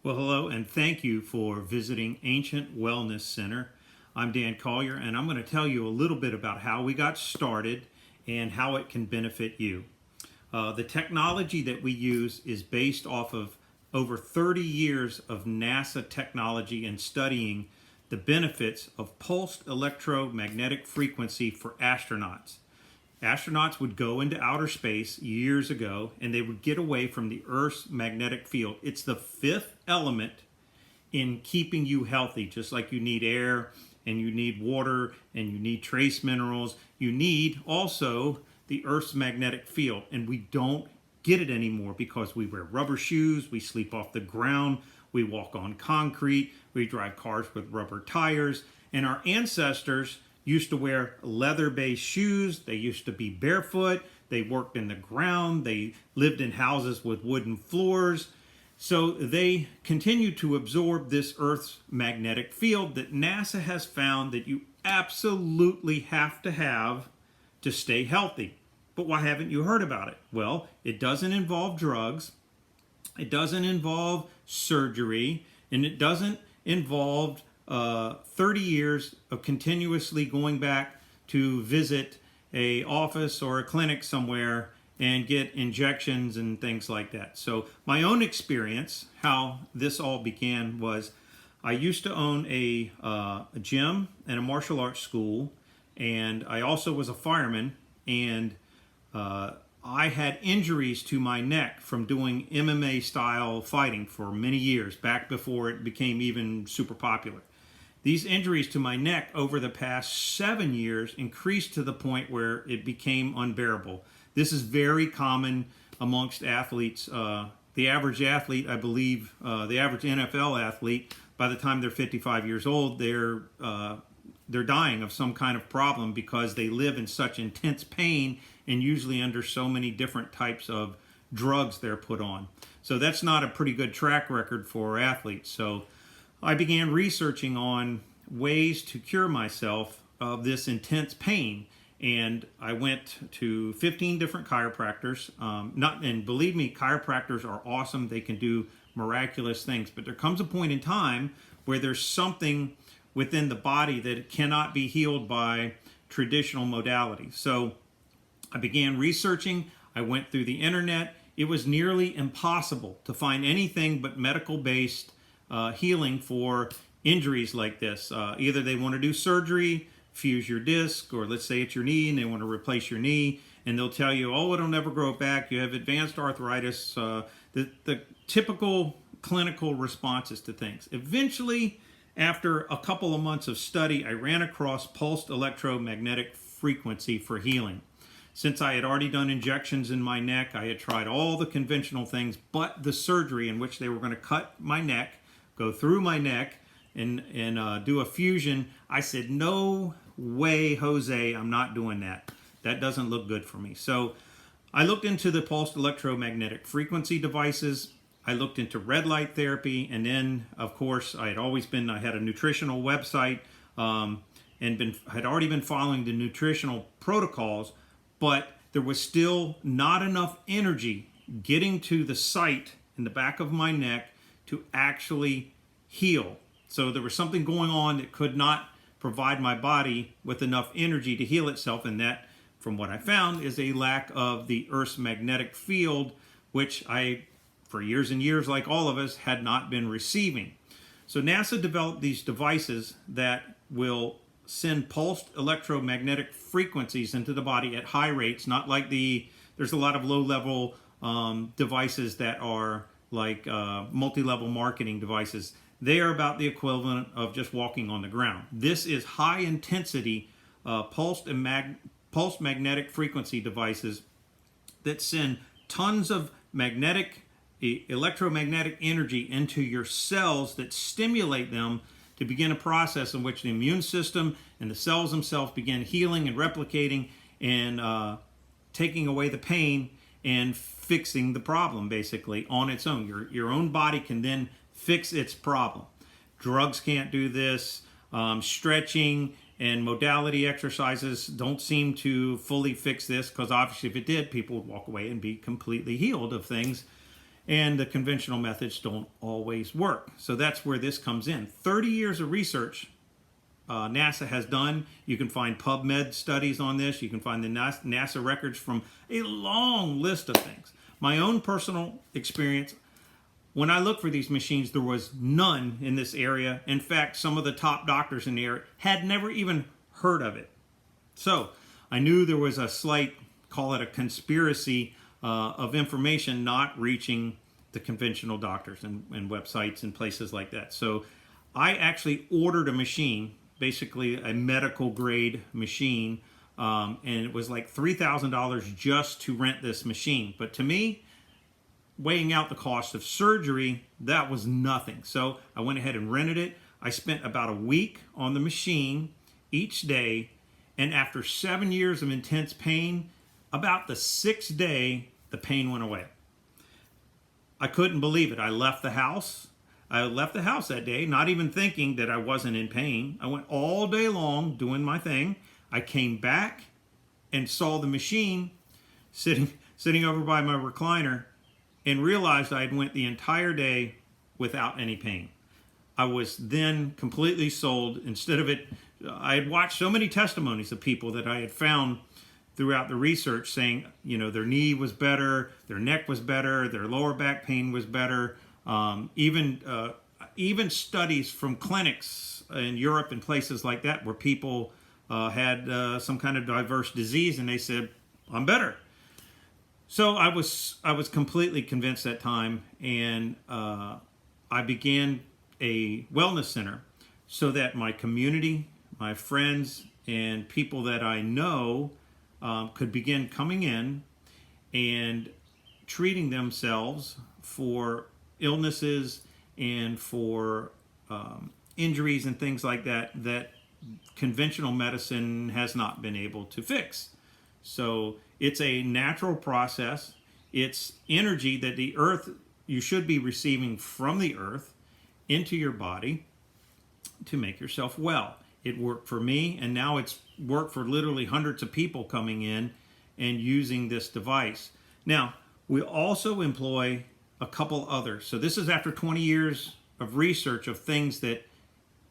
Well, hello, and thank you for visiting Ancient Wellness Center. I'm Dan Collier, and I'm going to tell you a little bit about how we got started and how it can benefit you. The technology that we use is based off of over 30 years of NASA technology and studying the benefits of pulsed electromagnetic frequency for astronauts. Astronauts would go into outer space years ago and they would get away from the Earth's magnetic field. It's the fifth element in keeping you healthy, just like you need air and you need water and you need trace minerals. You need also the Earth's magnetic field, and we don't get it anymore because we wear rubber shoes, we sleep off the ground, we walk on concrete, we drive cars with rubber tires, and our ancestors used to wear leather-based shoes. They used to be barefoot. They worked in the ground. They lived in houses with wooden floors. So they continue to absorb this Earth's magnetic field that NASA has found that you absolutely have to stay healthy. But why haven't you heard about it? Well, it doesn't involve drugs. It doesn't involve surgery. And it doesn't involve 30 years of continuously going back to visit a office or a clinic somewhere and get injections and things like that. So my own experience, how this all began, was I used to own a gym and a martial arts school, and I also was a fireman, and I had injuries to my neck from doing MMA style fighting for many years, back before it became even super popular. These injuries to my neck over the past 7 years increased to the point where it became unbearable. This is very common amongst athletes. The average athlete, I believe, the average NFL athlete, by the time they're 55 years old, they're dying of some kind of problem because they live in such intense pain and usually under so many different types of drugs they're put on. So that's not a pretty good track record for athletes. So I began researching on ways to cure myself of this intense pain, and I went to 15 different chiropractors. And believe me, chiropractors are awesome. They can do miraculous things, but there comes a point in time where there's something within the body that cannot be healed by traditional modalities. So I began researching. I went through the internet. It was nearly impossible to find anything but medical-based healing for injuries like this. Either they want to do surgery, fuse your disc, or let's say it's your knee and they want to replace your knee, and they'll tell you, oh, it'll never grow back, you have advanced arthritis, the typical clinical responses to things. Eventually, after a couple of months of study, I ran across pulsed electromagnetic frequency for healing. Since I had already done injections in my neck, I had tried all the conventional things but the surgery in which they were going to cut my neck, go through my neck, and do a fusion. I said, no way, Jose, I'm not doing that. That doesn't look good for me. So I looked into the pulsed electromagnetic frequency devices. I looked into red light therapy, and then, of course, I had a nutritional website and had already been following the nutritional protocols, but there was still not enough energy getting to the site in the back of my neck to actually heal. So there was something going on that could not provide my body with enough energy to heal itself, and that, from what I found, is a lack of the Earth's magnetic field, which I, for years and years, like all of us, had not been receiving. So NASA developed these devices that will send pulsed electromagnetic frequencies into the body at high rates, not like there's a lot of low-level devices that are like multi-level marketing devices. They are about the equivalent of just walking on the ground. This is high-intensity pulsed magnetic frequency devices that send tons of electromagnetic energy into your cells that stimulate them to begin a process in which the immune system and the cells themselves begin healing and replicating and taking away the pain and fixing the problem, basically, on its own. Your own body can then fix its problem. Drugs can't do this. Stretching and modality exercises don't seem to fully fix this, because obviously if it did, people would walk away and be completely healed of things. And the conventional methods don't always work. So that's where this comes in. 30 years of research NASA has done. You can find PubMed studies on this. You can find the NASA records from a long list of things. My own personal experience, when I looked for these machines, there was none in this area. In fact, some of the top doctors in the area had never even heard of it. So I knew there was a slight, call it a conspiracy of information not reaching the conventional doctors and websites and places like that. So I actually ordered a machine, basically a medical grade machine, and it was like $3,000 just to rent this machine. But to me, weighing out the cost of surgery, that was nothing. So I went ahead and rented it. I spent about a week on the machine each day, and after 7 years of intense pain, about the 6th day, the pain went away. I couldn't believe it. I left the house. That day, not even thinking that I wasn't in pain. I went all day long doing my thing. I came back and saw the machine sitting over by my recliner and realized I had went the entire day without any pain. I was then completely sold. Instead of it, I had watched so many testimonies of people that I had found throughout the research saying, their knee was better, their neck was better, their lower back pain was better. Even studies from clinics in Europe and places like that where people had some kind of diverse disease, and they said, I'm better. So I was completely convinced that time, and I began a wellness center so that my community, my friends, and people that I know could begin coming in and treating themselves for illnesses and for injuries and things like that conventional medicine has not been able to fix. So it's a natural process. It's energy that the earth, you should be receiving from the earth into your body to make yourself well. It worked for me, and now it's worked for literally hundreds of people coming in and using this device. Now, we also employ a couple others. So this is after 20 years of research of things that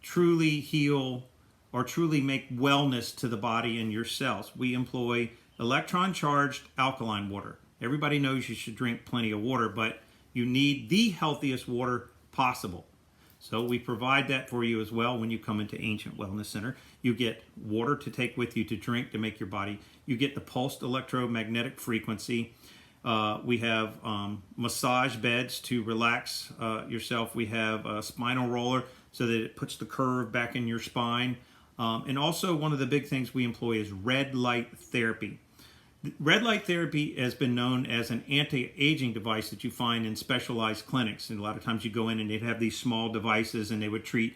truly heal or truly make wellness to the body and your cells. We employ Electron Charged Alkaline Water. Everybody knows you should drink plenty of water, but you need the healthiest water possible. So we provide that for you as well when you come into Ancient Wellness Center. You get water to take with you to drink to make your body. You get the pulsed electromagnetic frequency. We have massage beds to relax yourself. We have a spinal roller so that it puts the curve back in your spine. And also one of the big things we employ is red light therapy. Red light therapy has been known as an anti-aging device that you find in specialized clinics. And a lot of times you go in and they'd have these small devices and they would treat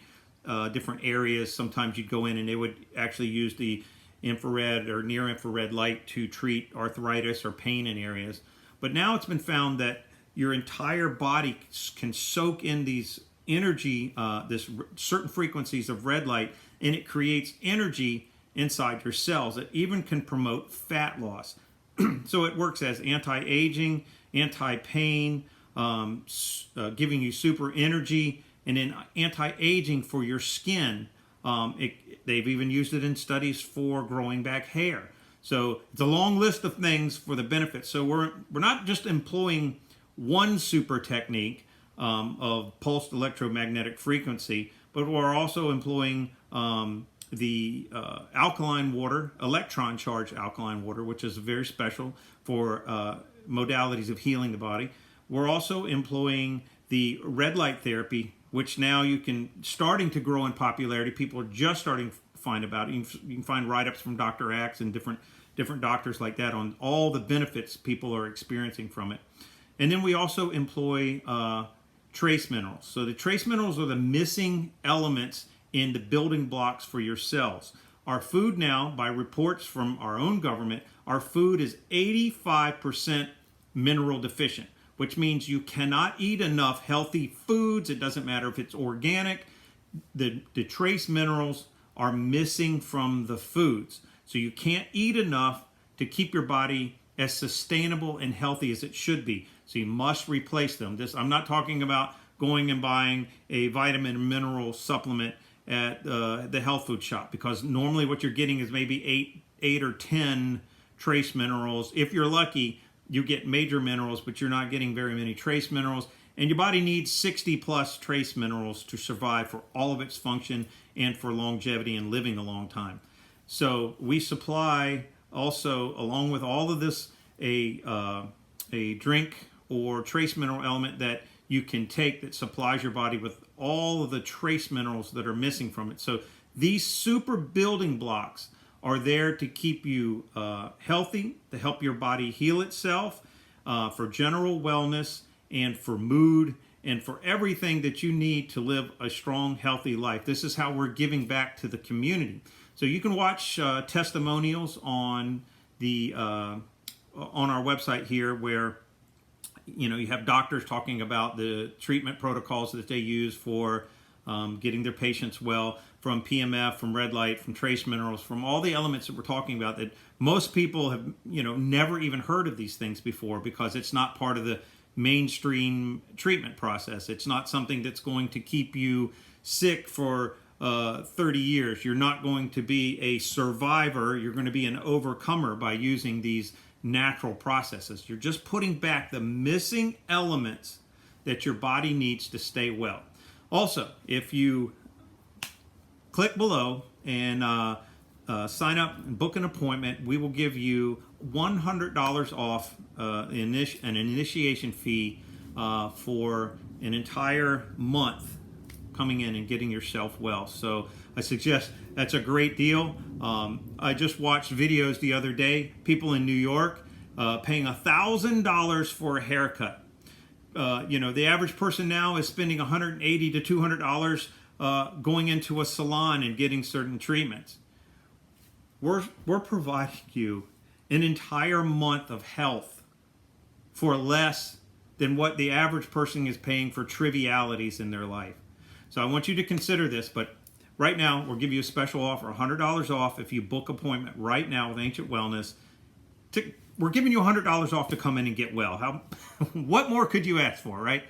different areas. Sometimes you'd go in and they would actually use the infrared or near infrared light to treat arthritis or pain in areas. But now it's been found that your entire body can soak in these energy, this certain frequencies of red light, and it creates energy inside your cells that even can promote fat loss. So it works as anti-aging, anti-pain, giving you super energy, and then anti-aging for your skin. They've even used it in studies for growing back hair. So it's a long list of things for the benefits. So we're not just employing one super technique of pulsed electromagnetic frequency, but we're also employing the alkaline water, electron charged alkaline water, which is very special for modalities of healing the body. We're also employing the red light therapy, which now starting to grow in popularity. People are just starting to find about it. You can find write-ups from Dr. Axe and different doctors like that on all the benefits people are experiencing from it. And then we also employ trace minerals. So the trace minerals are the missing elements in the building blocks for your cells. Our food now, by reports from our own government, our food is 85% mineral deficient, which means you cannot eat enough healthy foods. It doesn't matter if it's organic. The trace minerals are missing from the foods. So you can't eat enough to keep your body as sustainable and healthy as it should be. So you must replace them. I'm not talking about going and buying a vitamin and mineral supplement at the health food shop, because normally what you're getting is maybe eight or 10 trace minerals. If you're lucky, you get major minerals, but you're not getting very many trace minerals. And your body needs 60 plus trace minerals to survive for all of its function and for longevity and living a long time. So we supply also, along with all of this, a drink or trace mineral element that you can take that supplies your body with all of the trace minerals that are missing from it. So these super building blocks are there to keep you healthy, to help your body heal itself, for general wellness, and for mood, and for everything that you need to live a strong, healthy life. This is how we're giving back to the community. So you can watch testimonials on our website here, where you have doctors talking about the treatment protocols that they use for getting their patients well, from PEMF, from red light, from trace minerals, from all the elements that we're talking about that most people have never even heard of these things before, because it's not part of the mainstream treatment process. It's not something that's going to keep you sick for 30 years. You're not going to be a survivor. You're going to be an overcomer by using these natural processes. You're just putting back the missing elements that your body needs to stay well. Also, if you click below and sign up and book an appointment, we will give you $100 off an initiation fee for an entire month coming in and getting yourself well. So I suggest that's a great deal. I just watched videos the other day, people in New York paying $1,000 for a haircut. The average person now is spending $180 to $200 going into a salon and getting certain treatments. We're providing you an entire month of health for less than what the average person is paying for trivialities in their life. So I want you to consider this, but right now we'll give you a special offer, $100 off if you book an appointment right now with Ancient Wellness. We're giving you $100 off to come in and get well. What more could you ask for, right?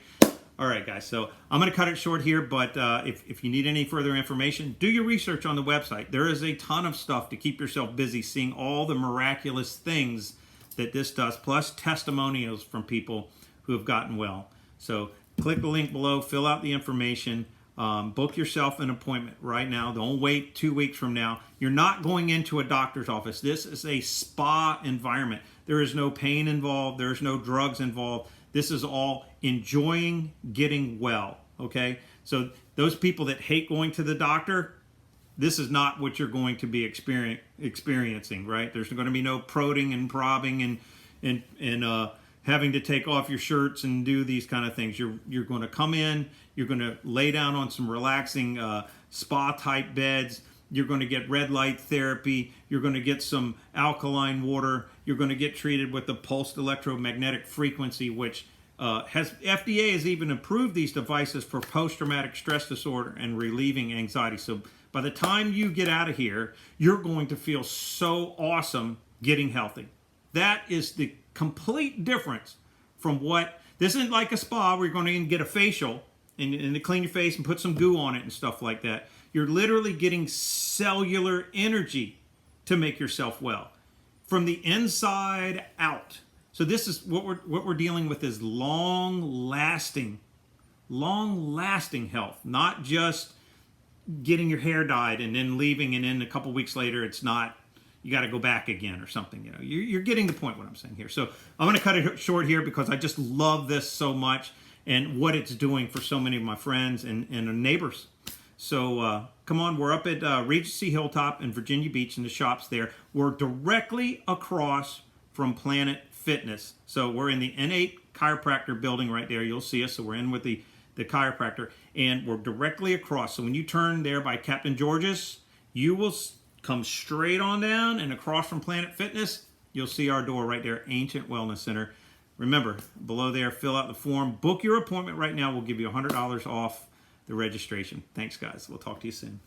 All right, guys, so I'm going to cut it short here, but if you need any further information, do your research on the website. There is a ton of stuff to keep yourself busy, seeing all the miraculous things that this does, plus testimonials from people who have gotten well. So click the link below, fill out the information, book yourself an appointment right now. Don't wait 2 weeks from now. You're not going into a doctor's office. This is a spa environment. There is no pain involved. There's no drugs involved. This is all enjoying getting well, okay? So those people that hate going to the doctor, this is not what you're going to be experiencing, right? There's going to be no prodding and probbing and having to take off your shirts and do these kind of things. You're going to come in, you're going to lay down on some relaxing spa-type beds. You're going to get red light therapy. You're going to get some alkaline water. You're going to get treated with the pulsed electromagnetic frequency, which FDA has even approved these devices for post-traumatic stress disorder and relieving anxiety. So by the time you get out of here, you're going to feel so awesome getting healthy. That is the complete difference from this isn't like a spa where you're going to get a facial and to clean your face and put some goo on it and stuff like that. You're literally getting cellular energy to make yourself well from the inside out. So this is what we're dealing with, is long-lasting health, not just getting your hair dyed and then leaving, and then a couple weeks later you got to go back again or something. You're getting the point what I'm saying here. So I'm going to cut it short here because I just love this so much and what it's doing for so many of my friends and neighbors. So come on, we're up at Regency Hilltop in Virginia Beach in the shops there. We're directly across from Planet Fitness. So we're in the N8 chiropractor building right there. You'll see us. So we're in with the chiropractor, and we're directly across. So when you turn there by Captain George's, you will come straight on down, and across from Planet Fitness, you'll see our door right there, Ancient Wellness Center. Remember, below there, fill out the form. Book your appointment right now. We'll give you $100 off the registration. Thanks, guys. We'll talk to you soon.